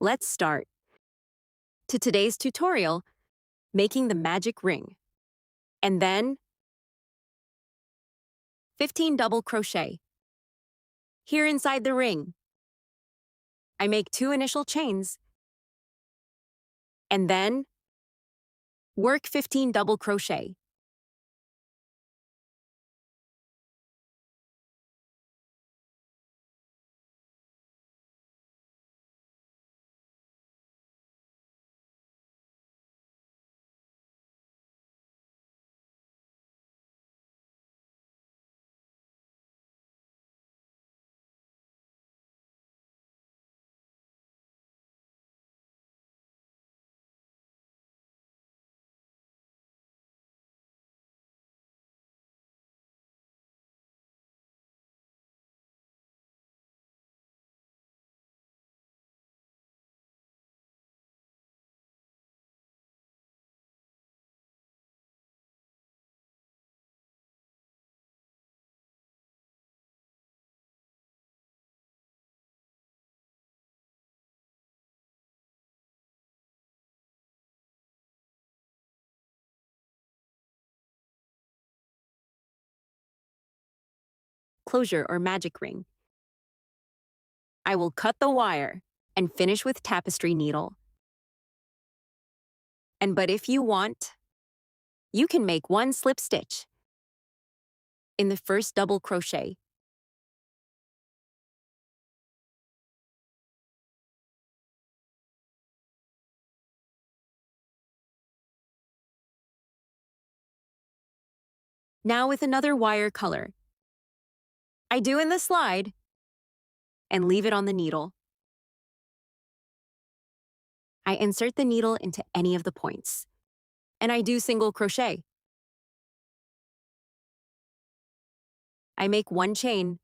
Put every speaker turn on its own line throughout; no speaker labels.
Let's start. To today's tutorial, making the magic ring. And then 15 double crochet. Here inside the ring, I make 2 initial chains, and then work 15 double crochet. Closure or magic ring. I will cut the wire and finish with tapestry needle. But if you want, you can make 1 slip stitch in the first double crochet. Now with another wire color. I do in the slide and leave it on the needle. I insert the needle into any of the points, and I do single crochet. I make 1 chain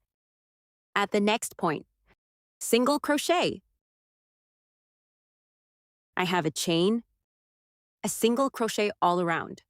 at the next point, single crochet. I have a chain, a single crochet all around.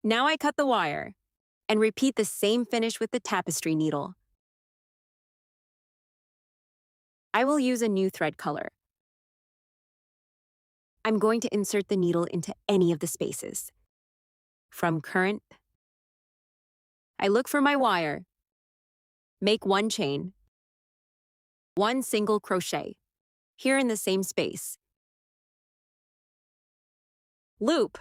Now I cut the wire and repeat the same finish with the tapestry needle. I will use a new thread color. I'm going to insert the needle into any of the spaces. From current, I look for my wire, make 1 chain, 1 single crochet, here in the same space. Loop,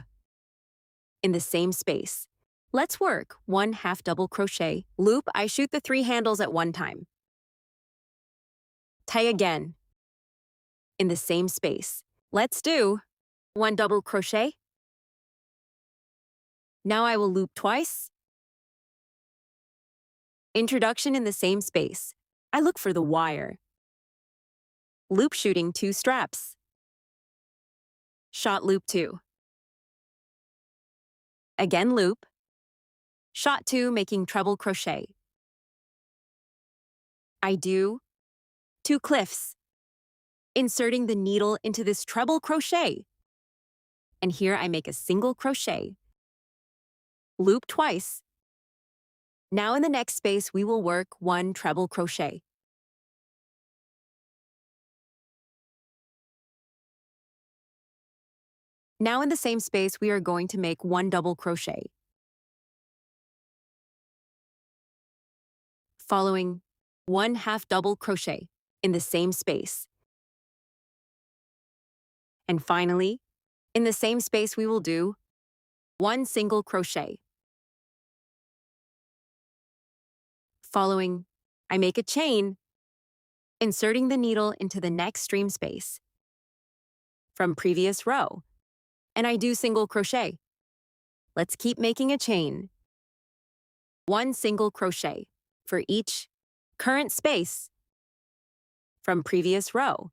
in the same space. Let's work 1 half double crochet. Loop, I shoot the 3 handles at one time. Tie again, in the same space. Let's do 1 double crochet. Now I will loop twice. Introduction in the same space. I look for the wire. Loop shooting 2 straps. Shot loop 2. Again loop. Shot 2 making treble crochet. I do 2 cliffs, inserting the needle into this treble crochet. And here I make a single crochet. Loop twice. Now in the next space, we will work 1 treble crochet. Now in the same space, we are going to make one double crochet, following one half double crochet in the same space. And finally, in the same space, we will do one single crochet. Following, I make a chain, inserting the needle into the next stream space from previous row, and I do single crochet. Let's keep making a chain. One single crochet for each current space from previous row.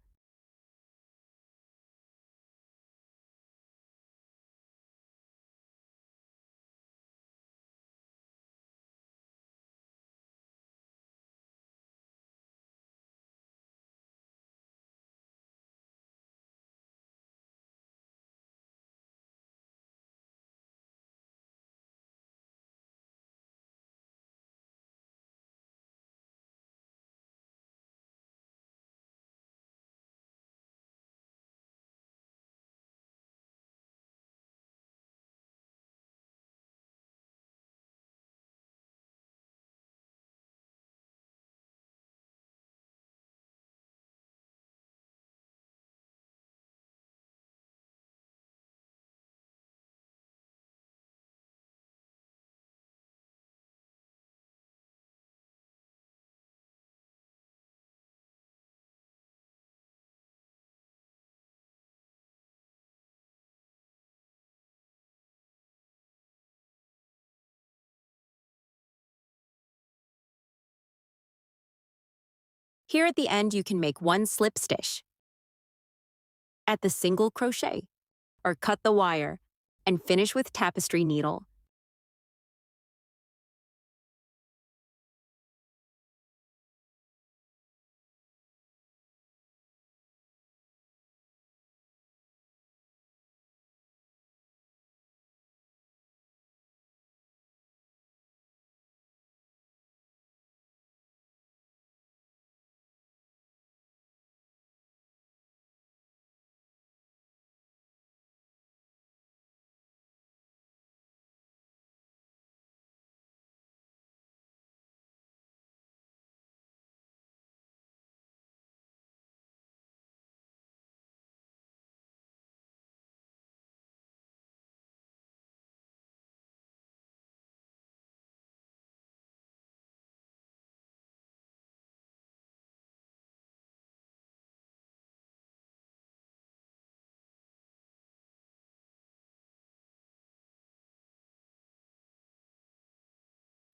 Here at the end, you can make one slip stitch at the single crochet, or cut the wire and finish with tapestry needle.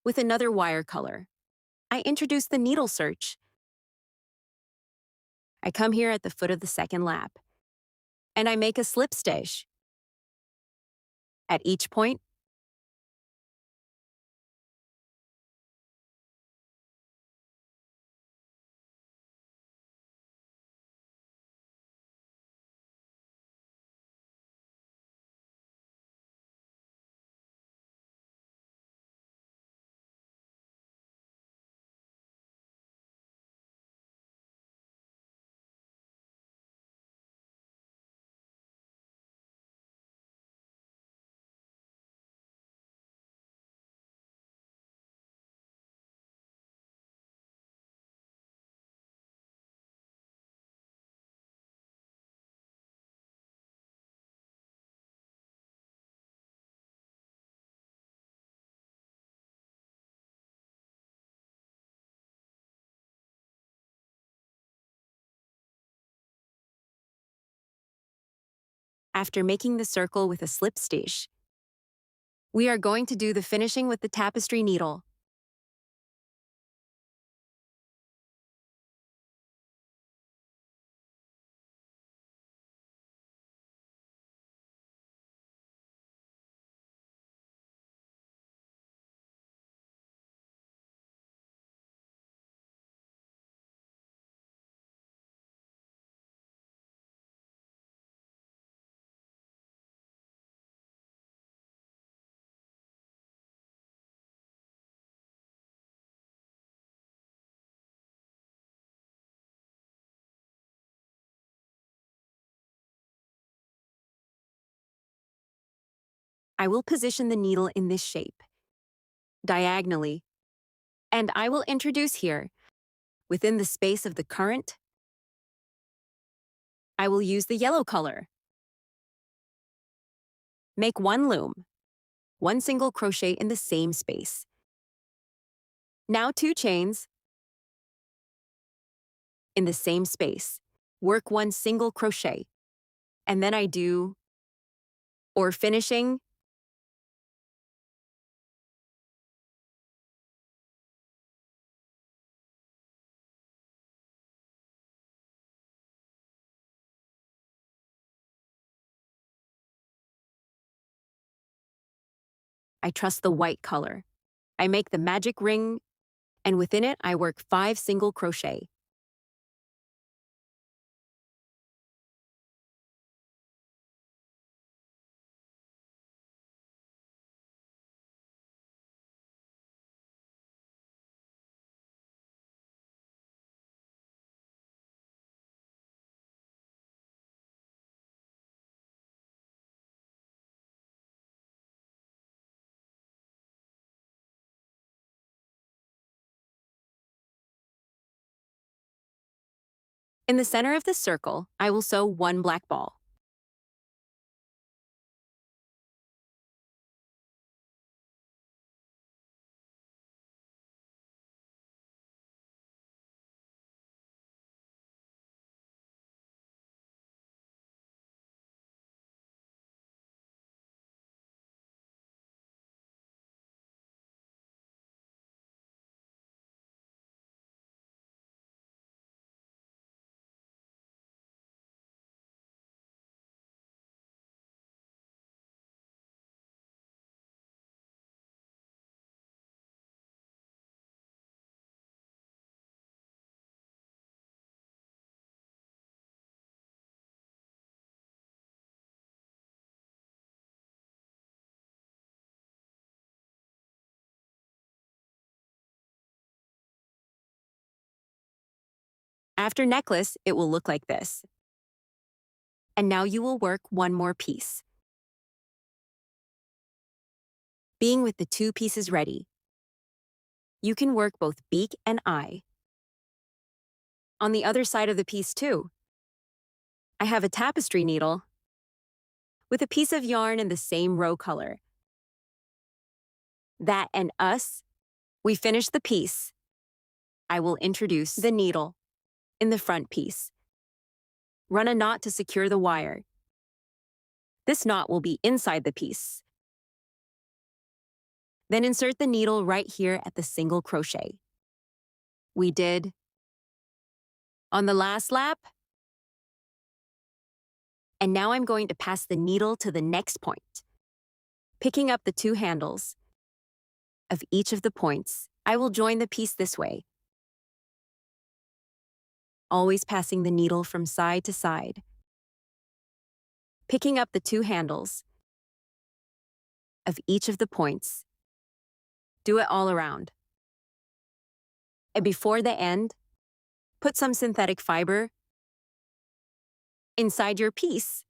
With another wire color, I introduce the needle search. I come here at the foot of the second lap, and I make a slip stitch. At each point, after making the circle with a slip stitch, we are going to do the finishing with the tapestry needle. I will position the needle in this shape, diagonally, and I will introduce here, within the space of the current, I will use the yellow color. Make one loom, one single crochet in the same space. Now 2 chains in the same space. Work one single crochet, and then I do, or finishing, I trust the white color. I make the magic ring, and within it I work 5 single crochet. In the center of the circle, I will sew 1 black ball. After necklace, it will look like this. And now you will work one more piece. Being with the 2 pieces ready, you can work both beak and eye. On the other side of the piece too, I have a tapestry needle with a piece of yarn in the same row color. That and us, we finish the piece. I will introduce the needle in the front piece. Run a knot to secure the wire. This knot will be inside the piece. Then insert the needle right here at the single crochet. We did. On the last lap, and now I'm going to pass the needle to the next point. Picking up the 2 handles of each of the points, I will join the piece this way, always passing the needle from side to side. Picking up the 2 handles of each of the points, do it all around. And before the end, put some synthetic fiber inside your piece.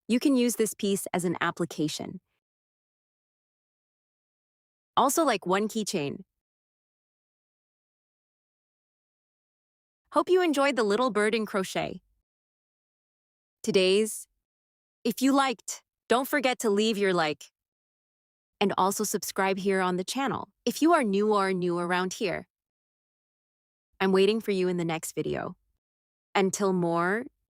You can use this piece as an application. Also like one keychain. Hope you enjoyed the little bird in crochet. Today's, if you liked, don't forget to leave your like. And also subscribe here on the channel if you are new or new around here. I'm waiting for you in the next video. Until more